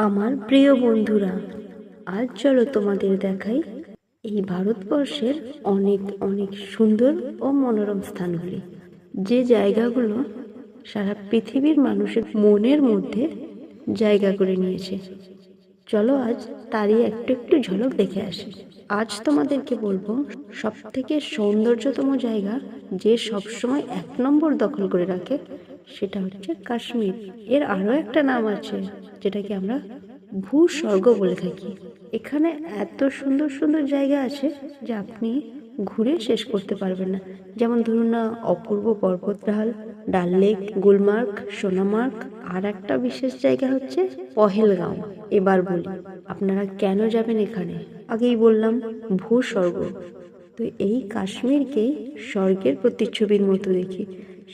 আমার প্রিয় বন্ধুরা, আজ চলো তোমাদের দেখাই এই ভারতবর্ষের অনেক অনেক সুন্দর ও মনোরম স্থানগুলি, যে জায়গাগুলো সারা পৃথিবীর মানুষের মনের মধ্যে জায়গা করে নিয়েছে। চলো আজ তারই একটু একটু ঝলক দেখে আসি। আজ তোমাদেরকে বলবো সব থেকে সৌন্দর্যতম জায়গা, যে সবসময় 1 নম্বর দখল করে রাখে, সেটা হচ্ছে কাশ্মীর। এর আরও একটা নাম আছে, যেটাকে আমরা ভূস্বর্গ বলে থাকি। এখানে এত সুন্দর সুন্দর জায়গা আছে যে আপনি ঘুরে শেষ করতে পারবেন না। যেমন ধরুন না, অপূর্ব পর্বতঢাল, ডাল লেক, গুলমার্গ, সোনামার্গ, আর একটা বিশেষ জায়গা হচ্ছে পহেলগাঁও। এবার বলি আপনারা কেন যাবেন এখানে। আগেই বললাম ভূস্বর্গ। তো এই কাশ্মীরকে স্বর্গের প্রতিচ্ছবির মতো দেখি।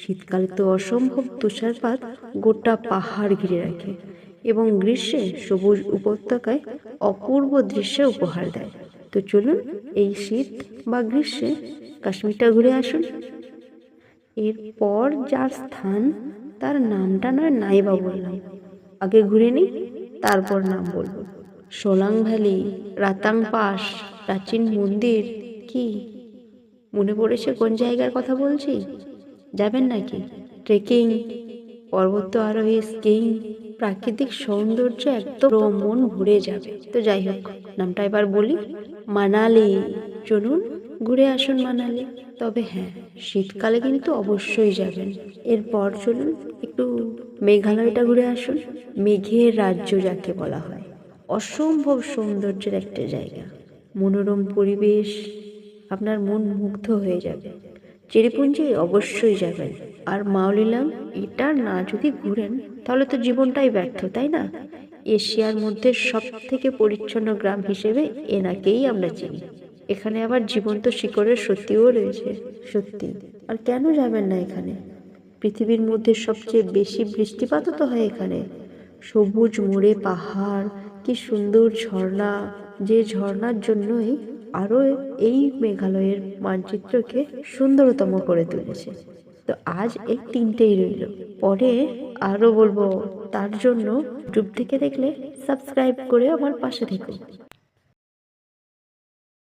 শীতকালে তো অসম্ভব তুষারপাত গোটা পাহাড় ঘিরে রাখে, এবং গ্রীষ্মে সবুজ উপত্যকায় অপূর্ব দৃশ্য উপহার দেয়। তো চলুন এই শীত বা গ্রীষ্মে কাশ্মীরটা ঘুরে আসুন। এরপর যার স্থান, তার নামটা নাই বা বললাম, আগে ঘুরে নিই, তারপর নাম বলবো। সোলাং ভ্যালি, রাতাং পাস, প্রাচীন মন্দির, কি মনে পড়েছে কোন জায়গার কথা বলছি? যাবেন নাকি? ট্রেকিং, পর্বত আরোহী, স্কিইং, প্রাকৃতিক সৌন্দর্য একদম মন ভরে যাবে। তো যাই হোক, নামটা এবার বলি, মানালি। চলুন ঘুরে আসুন মানালি। তবে হ্যাঁ, শীতকালে কিন্তু অবশ্যই যাবেন। এরপর চলুন একটু মেঘালয়টা ঘুরে আসুন। মেঘের রাজ্য যাকে বলা হয়, অসম্ভব সৌন্দর্যের একটা জায়গা, মনোরম পরিবেশ, আপনার মন মুগ্ধ হয়ে যাবে। চেরিপুঞ্জি অবশ্যই যাবেন। আর মাওলিলাম, এটা না যদি ঘুরেন তাহলে তো জীবনটাই ব্যর্থ, তাই না? এশিয়ার মধ্যে সব থেকে পরিচ্ছন্ন গ্রাম হিসেবে এনাকেই আমরা চিনি। এখানে আবার জীবন্ত শিকড়ের সত্যিও রয়েছে। সত্যি, আর কেন যাবেন না এখানে? পৃথিবীর মধ্যে সবচেয়ে বেশি বৃষ্টিপাতও তো হয় এখানে। সবুজ মোড়ে পাহাড়, কি সুন্দর ঝর্ণা, যে ঝর্ণার জন্যই আরও এই মেঘালয়ের মানচিত্রকে সুন্দরতম করে তুলেছে। তো আজ এই তিনটেই রইল, পরে আরও বলবো। তার জন্য ইউটিউব থেকে দেখলে সাবস্ক্রাইব করে আমার পাশে থেকো।